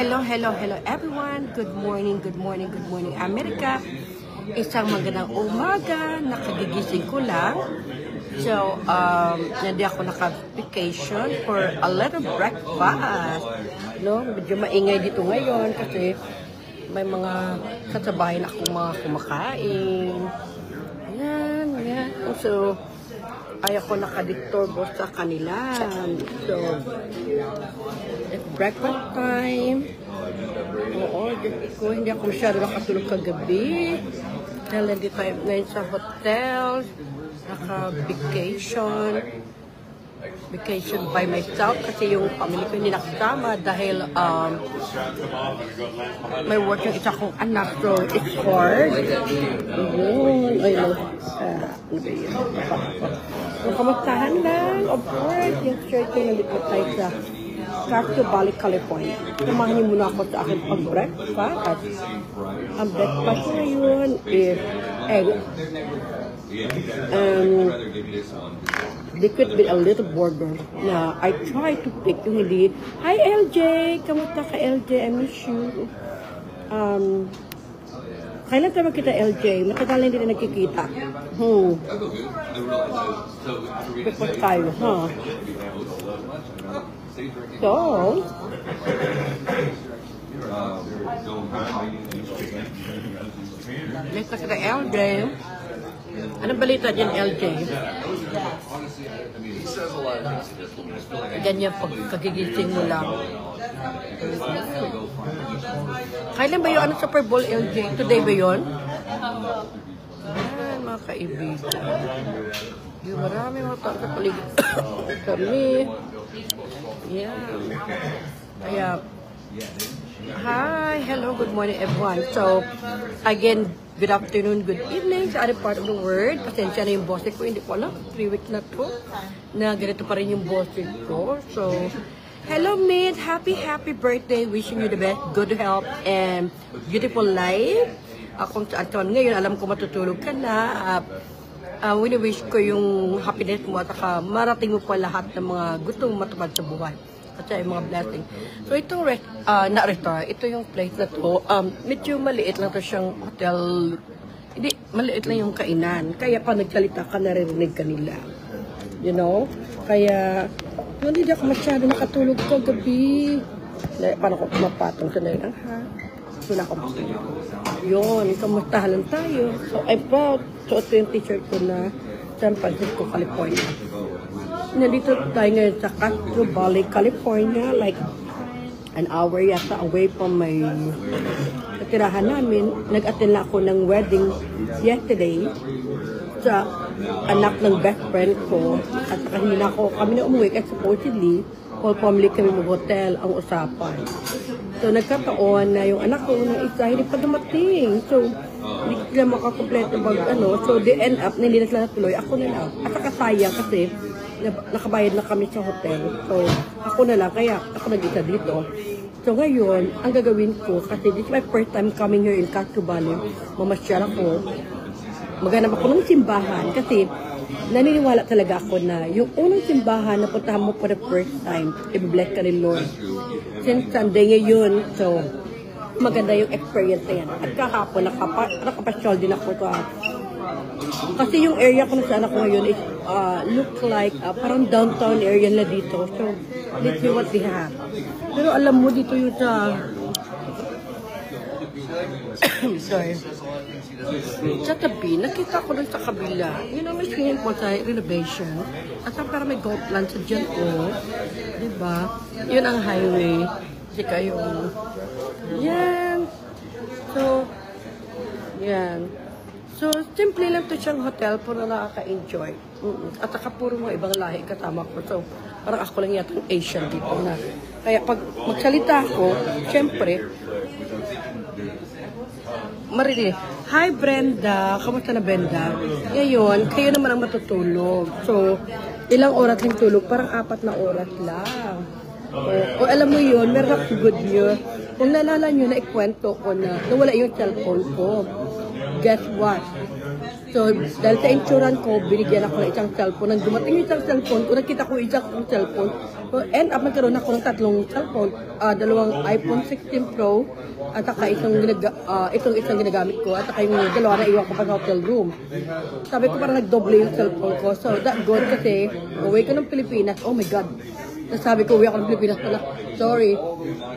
Hello everyone. Good morning, America. Isang magandang umaga, nakagigising ko lang. So, hindi ako naka-vacation for a little breakfast. No, medyo maingay dito ngayon kasi may mga kasabayan akong mga kumakain. Yan. So, ayaw ko nakadiktorbo sa kanila. So, it's breakfast time. Oo, hindi ako masyado nakatulog kagabi. Dahil nandito tayo ngayon sa hotel. Vacation by myself kasi yung family ko hindi nakasama dahil may work yung isa kong anak, so it's hard. Ayun. Ano ba yun? So, kamustahan lang, of course. Yesterday, nandito tayo sa Castro Valley, California. Samahan niyo muna ako sa aking pag-breakfast. Ang breakfast na yun is egg. Liquid with a little burger. Na I try to pick yung hindi. Hi LJ! Kamusta ka LJ? I miss you. Kailan tayo magkita LJ? Matagal na hindi na nagkikita. Bukod tayo, ha? So, let's look at the LJ. Anong balita dyan, LJ? Ganyan pag kagigising mo lang. Kailan ba yun? Ano Super Bowl, LJ? Today ba yun? Yan, mga kaibigan. Yung marami mga tao sa paligid kami. Yan. Kaya, hi, hello, good morning everyone. So, again, good afternoon, good evening sa other part of the world. Pasensya na yung boses ko, hindi ko alam. 3 weeks na to na ganito pa rin yung boses ko. So, hello Mid, happy birthday. Wishing you the best, good health, and beautiful life. Kung saan ngayon, alam ko matutulog ka na. Wini-wish ko yung happiness mo at marating mo pa lahat ng mga gusto mong matupad sa buhay. Kasi yung mga blessing. So, itong ito yung place na to. Medyo maliit lang to siyang hotel. Hindi, maliit lang yung kainan. Kaya pa nagsalita ka, naririnig ka nila. You know? Kaya, hindi ako masyado nakatulog ko gabi. Paano ko mapatong sa lang, ha? Wala ko matulog. Yun, kamustahan lang tayo. So, I'm proud. So, ito yung t-shirt ko na San Francisco, California. Nandito tayo ngayon sa Castro Valley, California, like an hour yata away from my tirahan namin. Nag-attend na ako ng wedding yesterday sa anak ng best friend ko. At hindi na kami na umuwi kasi supposedly whole family kami mag-hotel ang usapan. So nagkataon na yung anak ko ng isa hindi pa dumating. So hindi sila makakompleto So they end up na hindi na sila natuloy. Ako na lang. At sayang kasi nakabayad na kami sa hotel. So, ako na lang. Kaya ako nag-isa dito. So, ngayon, ang gagawin ko, kasi this is my first time coming here in Castro Valley, mamasyal ako. Maghanap ako ng simbahan. Kasi, naniniwala talaga ako na yung unang simbahan na puntahan mo for the first time, i-bless ka rin Lord. Since Sunday ngayon, so, maganda yung experience na yan. At kahapon, nakapasyal din ako sa kasi yung area ko na sa anak ko ngayon is look like parang downtown area na dito. So, let's see what they have. Pero alam mo dito yung sa sorry. Sa tabi, nakita ko dun sa kabila. You know, may swimming pool sa renovation. At saan para may golf land sa dyan o. Diba? Yun ang highway. Kasi kayo. Yan. So, yan. So, simple lang to siyang hotel, puro nakaka-enjoy. At saka puro mga ibang lahi kasama ko. So, parang ako lang yata yung Asian dito na. Kaya pag magsalita ako, syempre, marinig. Hi Brenda! Kamusta na Brenda? Ngayon, kayo naman ang matutulog. So, ilang oras yung tulog? Parang 4 na oras lang. O alam mo yun, meron akong good news. Kung nalala nyo na ikwento ko na nawala yung cellphone ko. Guess what? So, dahil sa insurance ko, binigyan ako ng isang cellphone. Nang dumating yung isang cellphone ko, nakita ko yung isang cellphone, So, end up nagkaroon ako ng tatlong cellphone, dalawang iPhone 16 Pro, at saka itong isang ginagamit ko, at saka yung dalawa na iwan ko pa sa hotel room. Sabi ko parang nagdoble yung cellphone ko. So that good kasi, uwi ko ng Pilipinas, oh my God. Tapos sabi ko, uwi ako ng Pilipinas pala. Sorry.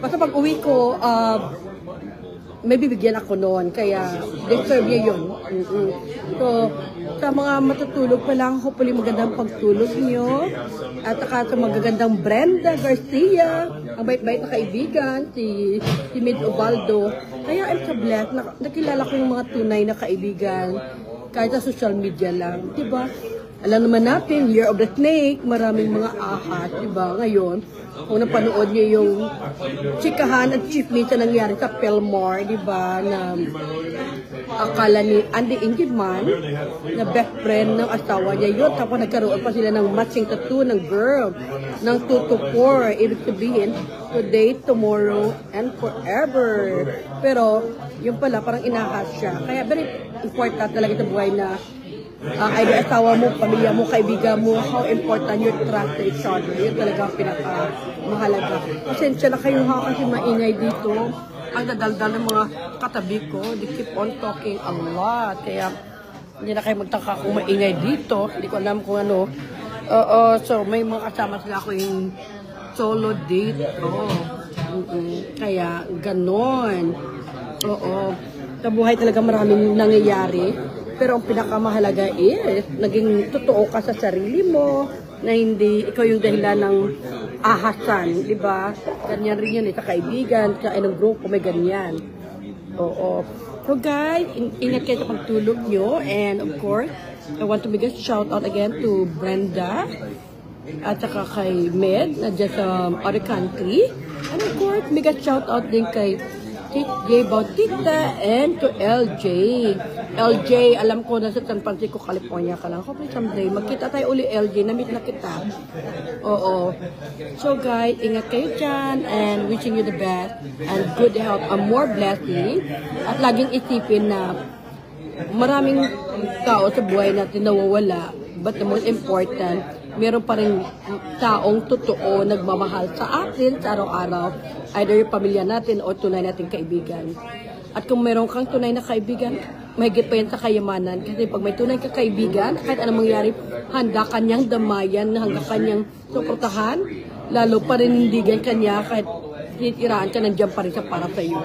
Basta pag uwi ko, may bibigyan ako noon, kaya deserve niya yun. So, sa mga matutulog pa lang, hopefully magandang pagtulog niyo. At saka sa magagandang Brenda Garcia, ang bait-bait na kaibigan, si Mid Ubaldo. Kaya I'm so blessed, nakilala ko yung mga tunay na kaibigan, kahit sa social media lang. Diba? Alam naman natin, Year of the Snake, maraming mga ahas, diba? Ngayon, kung napanood niyo yung chikahan at chismis na nangyari sa Pelmore, di ba, na akala ni Andy Ingridman na best friend ng asawa niya yun. Tapos nagkaroon pa sila ng matching tattoo ng girl, ng 2 to 4. Ibig sabihin, today, tomorrow, and forever. Pero, yun pala, parang inahas siya. Kaya very important talaga sa buhay na either asawa mo, pamilya mo, kaibigan mo, how important your trust to each other. Yun talaga ang pinaka-mahalaga. Pasensya na kayo ha, kasi maingay dito. Ang dadaldal ng mga katabi ko, they keep on talking a lot. Kaya hindi na kayo magtaka kung maingay dito. Hindi ko alam kung ano. So may mga kasama sila ako yung solo date. Kaya ganon. Sa buhay talaga maraming nangyayari. Pero ang pinakamahalaga is, naging totoo ka sa sarili mo, na hindi ikaw yung dahilan ng ahasan, di ba? Ganyan rin yun, sa kaibigan, sa anong grupo, may ganyan. So guys, ingat kayo sa pagtulog nyo, and of course, I want to make a shout out again to Brenda, at saka kay Med, na dyan sa other country. And of course, make a shout out din kay J. Bautista and to LJ. LJ, alam ko na sa San Francisco, California ka lang. Hopefully someday, magkita tayo uli LJ, na-meet na kita. So guys, ingat kayo dyan and wishing you the best and good health and more blessing. At laging isipin na maraming tao sa buhay natin nawawala, but the most important, meron pa rin taong totoo nagmamahal sa atin sa araw-araw, either yung pamilya natin o tunay nating kaibigan. At kung meron kang tunay na kaibigan, mahigit pa yan sa kayamanan. Kasi pag may tunay ka kaibigan, kahit anong mangyari, handa kanyang damayan, handa kanyang suportahan, lalo pa rin hindigan kanya kahit titiraan ka, nandiyan pa rin sa para sa iyo.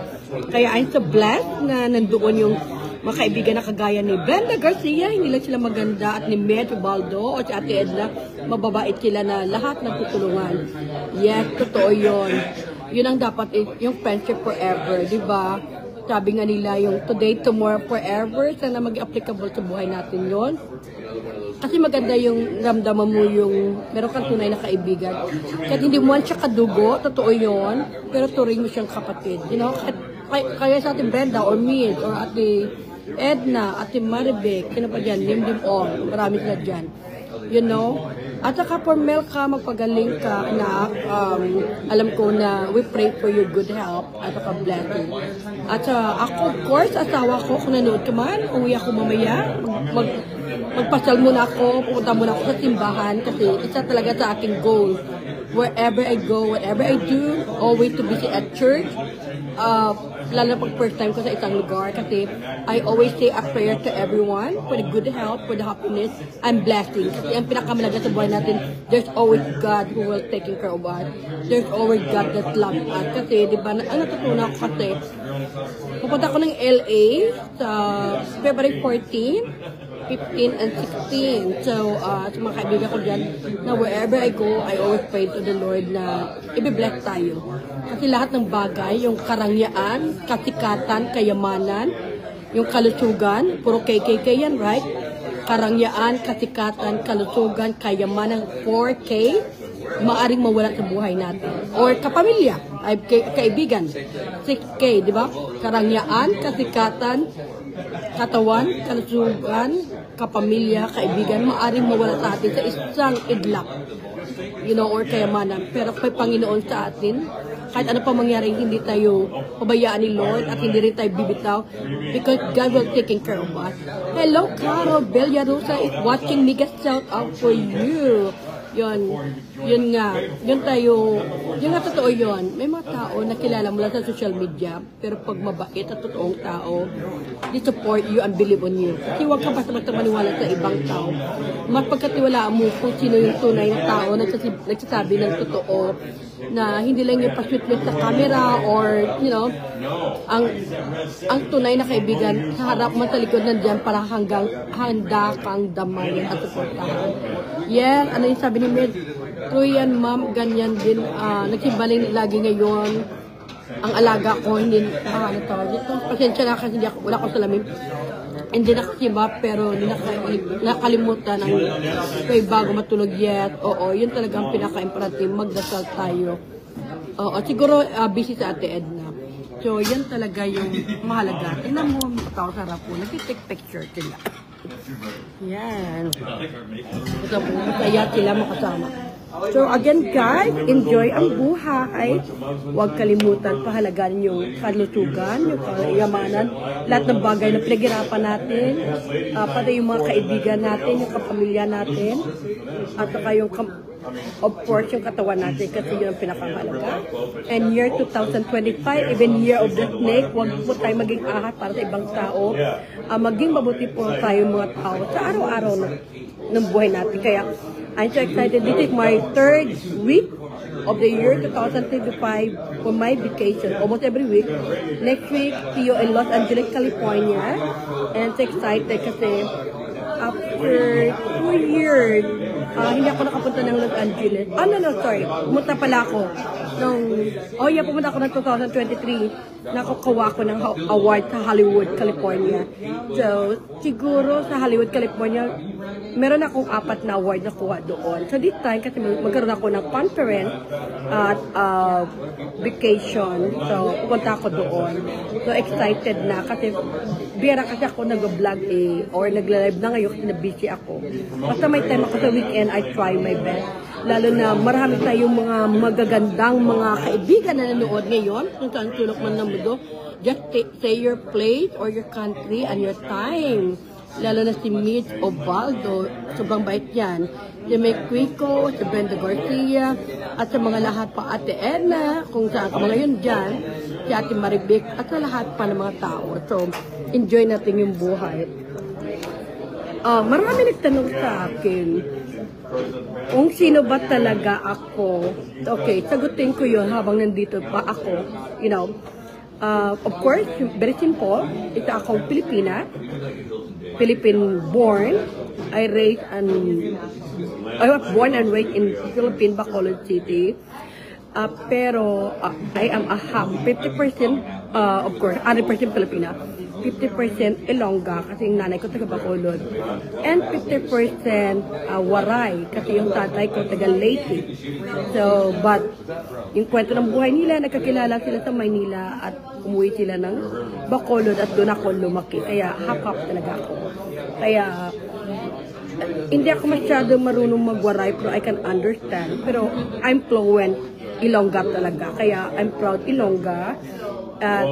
Kaya I'm so blessed na nandoon yung mga kaibigan na kagaya ni Brenda Garcia, hindi lang sila maganda, at ni Med Ubaldo o si Ate Edna, mababait sila na lahat nagtutulungan. Yes, totoo yun. Yun ang dapat, yung friendship forever, di ba? Sabi nga nila yung today, tomorrow, forever, sana maging applicable sa buhay natin yon. Kasi maganda yung ramdaman mo yung meron kang tunay na kaibigan. Kahit hindi mo siya kadugo, totoo yun, pero turing mo siyang kapatid. You know, kaya sa ating Brenda or me or Ate Edna, Ate Maribek, sino pa dyan, name all, marami sila dyan. You know? At saka for Melka, magpagaling ka na alam ko na we pray for your good health at saka blessing. At ako, of course, asawa ko, kung nanood ka man, uwi ako mamaya, magpasal muna ako, pupunta muna ako sa simbahan kasi isa talaga sa aking goal. Wherever I go, whatever I do, always to visit at church. Lalo na pag first time ko sa isang lugar kasi I always say a prayer to everyone for the good health, for the happiness, and blessing. Kasi ang pinakamalaga sa buhay natin, there's always God who will take care of us. There's always God that loves us. Kasi, di ba, ang natutunan ko kasi, pupunta ko ng LA sa February 14, 15 and 16. So, sa mga kaibigan ko dyan, na wherever I go, I always pray to the Lord na i-bless tayo. Kasi lahat ng bagay, yung karangyaan, kasikatan, kayamanan, yung kalusugan, puro KKK yan, right? Karangyaan, kasikatan, kalusugan, kayamanan, 4K, maaring mawala sa buhay natin. Or kapamilya, ay kaibigan, 6K, di ba? Karangyaan, kasikatan, katawan, kalusugan, kapamilya, kaibigan, maaring mawala sa atin sa isang idlak, you know, or kayamanan. Pero kay Panginoon sa atin, kahit ano pa mangyari, hindi tayo pabayaan ni Lord at hindi rin tayo bibitaw because God will taking care of us. Hello, Caro Bellarosa is watching me. Get shout out for you. yun nga, yun nga totoo yun. May mga tao na kilala mo lang sa social media, pero pag mabait at totoong tao, they support you and believe on you. Kasi huwag ka basta maniwala sa ibang tao. Mas pagkatiwalaan mo kung sino yung tunay na tao na nagsasabi ng totoo, na hindi lang yung pasweet sa camera or, ang tunay na kaibigan, sa harap mo, sa likod nandiyan para handa kang damay at suportahan. Yes, ano yung sabi ni Med? True yan, ma'am, ganyan din. Nagsibaling lagi ngayon ang alaga ko, hindi, pasensya na kasi wala ko salamin. Hindi nakasiba, pero hindi nakalimutan ang kay bago matulog yet. Oo, yun talaga ang pinaka-importante, magdasal tayo. Oo, siguro busy sa Ate Edna. So, yan talaga yung mahalaga. Tingnan mo, mga tao sa harap po, nag-take picture sila. Yan. Ito po, masaya sila makasama. So again guys, enjoy ang buhay. Huwag kalimutan pahalagaan yung kalusugan, yung kayamanan, lahat ng bagay na pinaghirapan natin, pati yung mga kaibigan natin, yung kapamilya natin, at saka yung of course yung katawan natin kasi yun ang pinakamahalaga. And year 2025, even year of the snake, huwag po tayo maging ahas para sa ibang tao. Maging mabuti po tayo mga tao sa araw-araw ng buhay natin. Kaya I'm so excited. This is my third week of the year 2025 for my vacation, almost every week. Next week, see you in Los Angeles, California. And I'm so excited kasi after 2 years, hindi ako nakapunta ng Los Angeles. Sorry. Pumunta pala ako. Pumunta ako ng 2023. Nakukuha ko ng award sa Hollywood, California. So, siguro sa Hollywood, California, meron akong 4 na award na kuha doon. So, this time, kasi magkaroon ako ng conference at vacation. So, pupunta ako doon. So, excited na kasi biyara kasi ako nag-vlog or nag-live na ngayon kasi na-busy ako. Basta may time ako sa weekend, I try my best. Lalo na marami tayong mga magagandang mga kaibigan na nanood ngayon kung saan sulok man ng mundo. Just say your place or your country and your time. Lalo na si Mitch Ovaldo, sobrang bait yan. Si May Quico, si Brenda Garcia, at sa mga lahat pa Ate Edna, kung saan ka mga yun dyan, si Ate Maribik, at sa lahat pa ng mga tao. So, enjoy natin yung buhay. Marami nagtanong sa akin kung sino ba talaga ako. Okay, sagutin ko yun habang nandito pa ako. Of course, very simple. Ito akong Pilipina. Philippine-born. I was born and raised in Philippine, Bacolod City. Pero I am a half, 50%, of course, 100% Filipina. 50% Ilongga kasi yung nanay ko taga Bacolod. And 50% Waray kasi yung tatay ko taga Leyte. So, but yung kwento ng buhay nila, nagkakilala sila sa Maynila at umuwi sila ng Bacolod at doon ako lumaki. Kaya hakap talaga ako. Kaya hindi ako masyado marunong magwaray pero I can understand. Pero I'm fluent Ilongga talaga. Kaya I'm proud Ilongga. At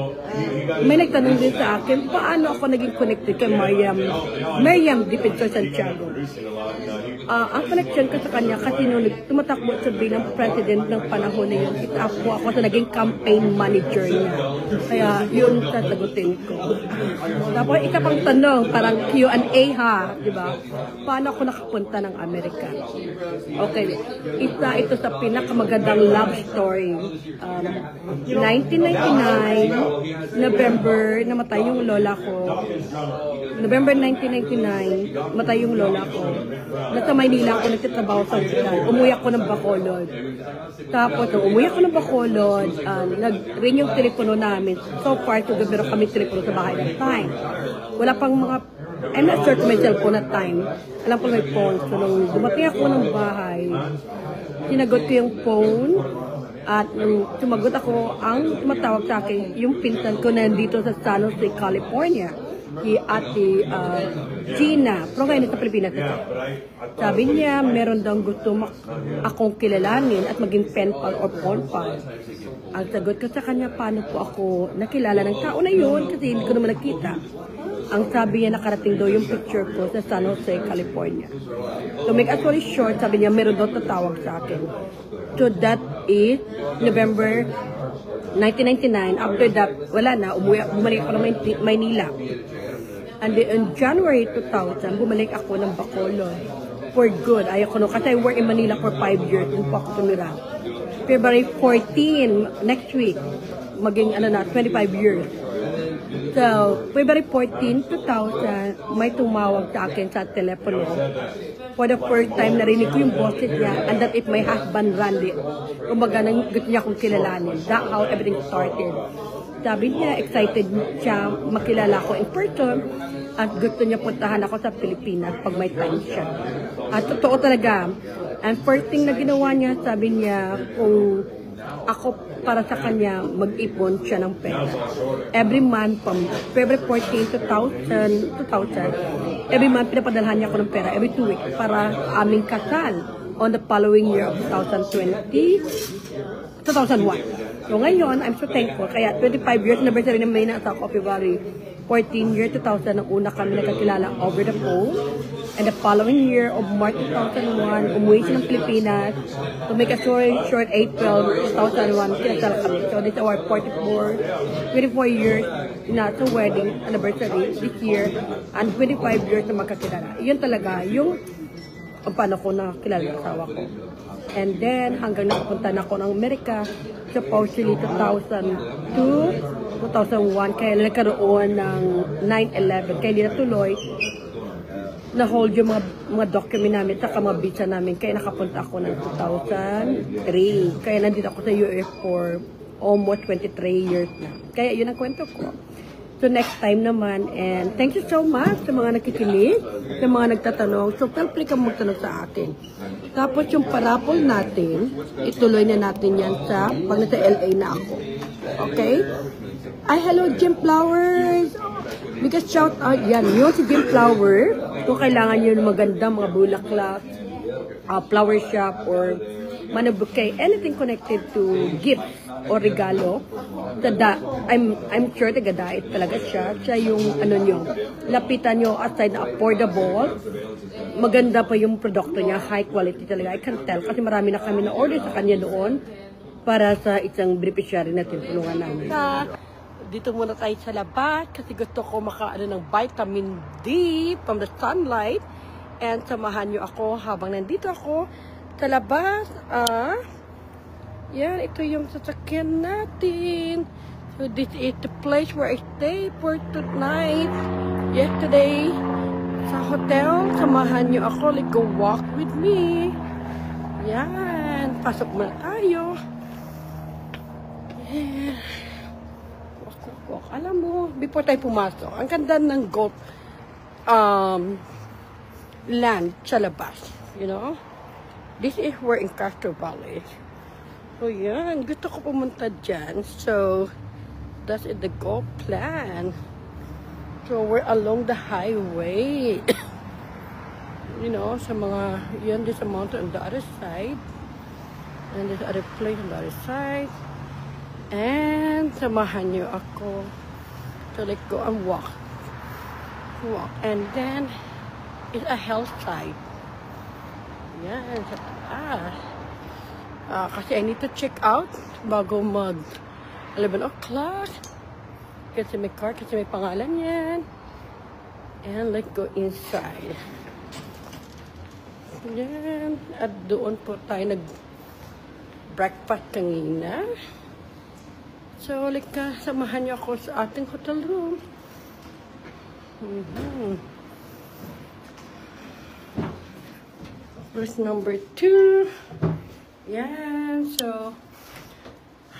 may nagtanong din sa akin, paano ako naging connected kay Miriam Defensor Santiago? Ang connection ko sa kanya kasi nung tumatakbo siya bilang president ng panahon na yun, ako sa naging campaign manager niya. Kaya yun sasagutin ko. Tapos isa pang tanong, parang Q&A ha, di ba? Paano ako nakapunta ng Amerika? Okay, isa ito sa pinakamagandang love story. 1999, November, namatay yung lola ko. November 1999, namatay yung lola ko. Nasa Maynila ako nagtatrabaho sa hospital. Umuwi ako ng Bacolod. Tapos, umuwi ako ng Bacolod, nag-ring yung telepono namin. So far, meron kami telepono sa bahay that time. Wala pang mga, I'm not sure kung may cellphone at time. Alam ko may phone. So, nung dumating ako ng bahay, sinagot ko yung phone. At nung sumagot ako, ang tumatawag sa akin, yung pinsan ko na nandito sa San Jose, California, si Ate Gina, pero ngayon sa Pilipinas ito. Sabi niya, meron daw gusto akong kilalanin at maging pen pal or phone pal. Ang sagot ko sa kanya, paano po ako nakilala ng tao na yun kasi hindi ko naman nakita. ang sabi niya nakarating daw yung picture ko sa San Jose, California. To make a story short, sabi niya meron daw tatawag sa akin. So that is November 1999. After that, wala na. Bumalik ako ng Maynila. And then in January 2000, bumalik ako ng Bacolod. For good. Ayaw ko no. Kasi I work in Manila for 5 years. Doon po ako tumira. February 14, next week, maging 25 years. So, February 14, 2000, may tumawag sa akin sa telepono. For the first time, narinig ko yung boses niya and that is my husband, Randy. Kumbaga, gusto niya akong kilalanin. That's how everything started. Sabi niya, excited siya makilala ko in person at gusto niya puntahan ako sa Pilipinas pag may time siya. At totoo talaga. And first thing na ginawa niya, sabi niya kung ako para sa kanya mag-ipon siya ng pera. Every month from February 14, 2000, every month pinapadalhan niya ako ng pera every 2 weeks para aming kasal on the following year of 2001. So ngayon, I'm so thankful. Kaya 25 years anniversary na may nasa ako, February 14 year 2000, nang una kami nagkakilala over the phone. And the following year of March 2001, umuwi siya ng Pilipinas. To make a story short, April 2001, kinasal kami. So this is our 24 years na sa wedding anniversary this year. And 25 years na magkakilala. Yun talaga, yung paano ko nakilala ng asawa ko. And then, hanggang nakapunta na ako ng Amerika, supposedly 2002, 2001, kaya nagkaroon ng 9/11. Kaya hindi natuloy, na-hold yung mga document namin, saka mga visa namin. Kaya nakapunta ako ng 2003. Kaya nandito ako sa US for almost 23 years na. Kaya yun ang kwento ko. So next time naman, and thank you so much sa mga nakikinig, sa mga nagtatanong. So feel free kang magtanong sa akin. Tapos yung parapol natin, ituloy na natin yan sa pag nasa LA na ako. Okay? Ay, hello Jim Flowers! Because shout out, yan, yun si Jim Flower. Kung kailangan yun maganda, mga bulaklak, flower shop, or manabukay, anything connected to gifts or regalo. I'm sure taga-diet talaga siya. Siya yung ano nyo, lapitan nyo aside na affordable. Maganda pa yung produkto niya, high quality talaga. I can tell kasi marami na kami na-order sa kanya doon para sa isang beneficiary na tinulungan namin. Dito muna tayo sa labas kasi gusto ko makaano ng vitamin D from the sunlight. And samahan nyo ako habang nandito ako sa labas. Yan, ito yung sasakyan natin. So this is the place where I stay for tonight. Yesterday, sa hotel. Samahan nyo ako. Let's go walk with me. Yan, pasok muna tayo. Yeah. Walk. Alam mo, before tayo pumasok, ang ganda ng golf land sa labas. You know? This is where in Castro Valley. So, yan. Gusto ko pumunta dyan. So, that's the golf plan. So, we're along the highway. You know, sa mga, yan, there's a mountain on the other side. And there's other place on the other side. And, samahan niyo ako. So, let's go and walk. And then, it's a health site. Yan, sa taas. Kasi I need to check out bago mag 11 o'clock. Kasi may car, kasi may pangalan yan. And let's go inside. Yan. At doon po tayo nag-breakfast kanina. So, samahan niyo ako sa ating hotel room. Verse number 2. Yan, so,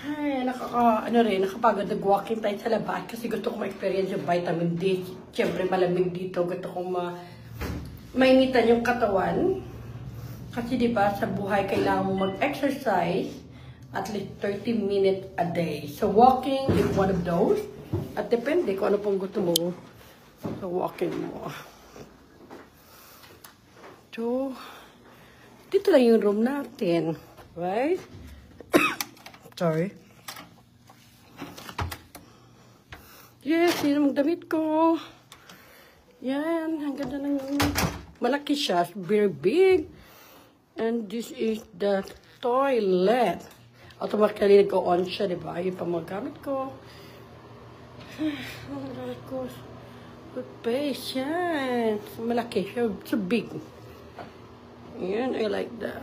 ay, nakapagod nag-walking tayo sa labas kasi gusto ko ma-experience yung vitamin D. Siyempre, malamig dito. Gusto ko mainitan yung katawan. Kasi diba, sa buhay, kailangan mo mag-exercise at least 30 minutes a day. So, walking is one of those. At depende kung ano pong gusto mo sa walking mo. So, dito lang yung room natin. Right? Sorry. Yes, yun ang damit ko. Yan, ang ganda ng malaki siya. Very big. And this is the toilet. Automatically nag-on siya, di ba? Yung pamagamit ko. Oh my God. Good patience. Malaki siya. So big. Yan, I like that.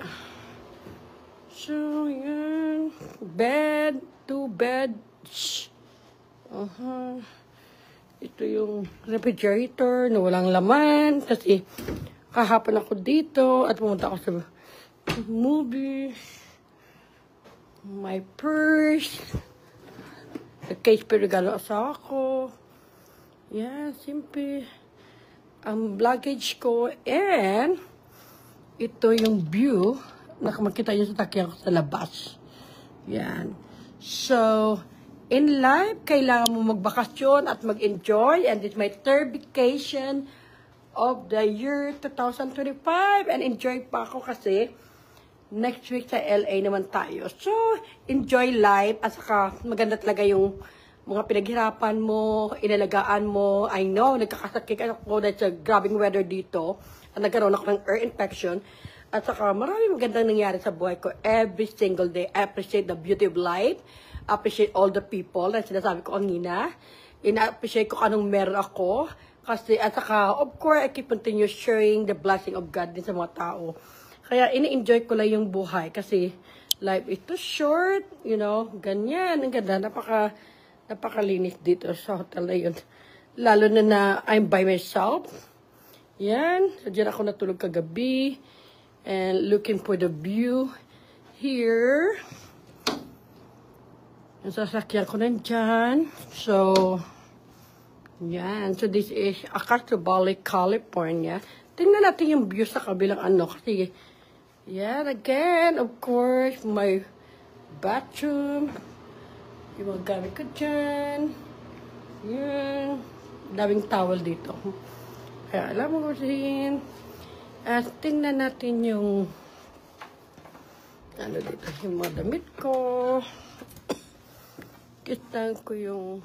So, yan. Bed. 2 beds. Ito yung refrigerator na walang laman. Kasi kahapon ako dito at pumunta ako sa movie. My purse. The case pa regalo asawa ko. Yeah, simple. Ang luggage ko. And ito yung view na makita nyo sa takyan ko sa labas. Yan. So, in life, kailangan mo magbakasyon at mag-enjoy. And it's my third vacation of the year 2025. And enjoy pa ako kasi next week sa LA naman tayo. So, enjoy life. At saka maganda talaga yung mga pinaghirapan mo, inalagaan mo. I know, nagkakasakit ako dahil sa grabing weather dito. At nagkaroon ako ng ear infection. At saka maraming magandang nangyari sa buhay ko every single day. I appreciate the beauty of life. Appreciate all the people na sinasabi ko kanina. Ina-appreciate ko anong meron ako. Kasi, at saka, of course, I keep continue sharing the blessing of God din sa mga tao. Kaya, ini-enjoy ko lang yung buhay. Kasi, life is too short. You know, ganyan. Ang ganda. Napakalinis dito sa hotel na yun. Lalo na I'm by myself. Yan. So, dyan ako natulog kagabi. And looking for the view here. Ang sasakyan ko nandyan. So, yan. So, this is Acacia Valley, California. Tingnan natin yung view sa kabilang ano. Kasi, yan, again, of course, my bathroom. Yung mga gamit ko dyan. Yan. Daming towel dito. Kaya, alam mo ko rin. At tingnan natin yung ano dito, yung mga damit ko. Kita ko yung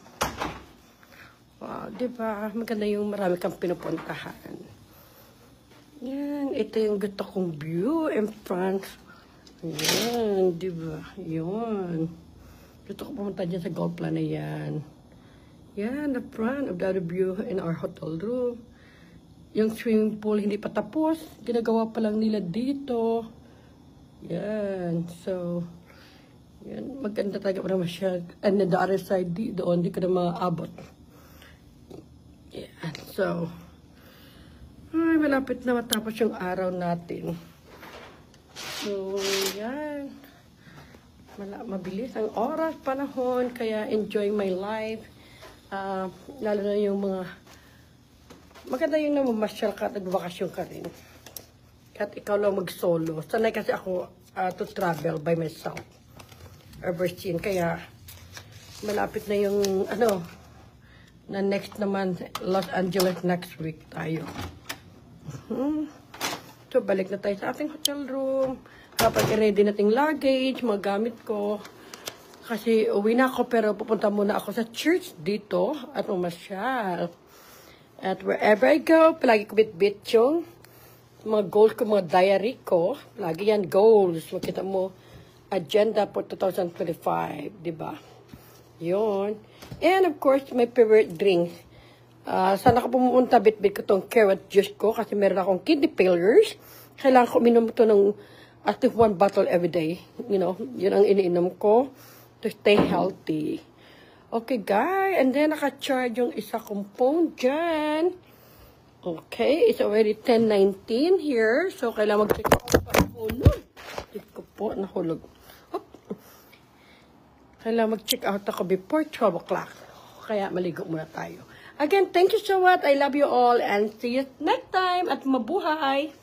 wow, diba? Maganda yung marami kang pinupuntahan. Yan, ito yung gusto kong view in front. Yan, diba? Yun. Gusto ko pumunta dyan sa golf plan na yan. Yan, the front of the view in our hotel room. Yung swimming pool hindi pa tapos. Ginagawa pa lang nila dito. Yan. So, yan. Maganda talaga pa naman siya. And then the other side, doon, di ka na maaabot. Yan. So, ay, malapit na matapos yung araw natin. So, yan. Mabilis ang oras, panahon. Kaya enjoy my life. Lalo na yung mga maganda yung namamasyal ka at nagbakasyon ka rin. At ikaw lang mag-solo. Sanay kasi ako to travel by myself. Ever since. Kaya, malapit na yung, ano, na next naman, Los Angeles next week tayo. So, balik na tayo sa ating hotel room. Kapag i-ready nating luggage, mga gamit ko. Kasi uwi na ako, pero pupunta muna ako sa church dito at mamasyal. At wherever I go, palagi ko bit-bit yung mga goals ko, mga diary ko. Palagi yan goals. Makita mo, agenda for 2025, di ba? Yun. And of course, my favorite drink. Sana ka pumunta, bit-bit ko tong carrot juice ko kasi meron akong kidney failures. Kailangan ko minom ito ng at least 1 bottle every day. You know, yun ang iniinom ko to stay healthy. Okay, guys. And then, naka-charge yung isa kong phone dyan. Okay. It's already 10:19 here. So, kailangan mag-check ako para hulog. Check ko po, nahulog. Oh. Kailangan mag-check out ako before 12 o'clock. Kaya, maligo muna tayo. Again, thank you so much. I love you all. And see you next time. At mabuhay!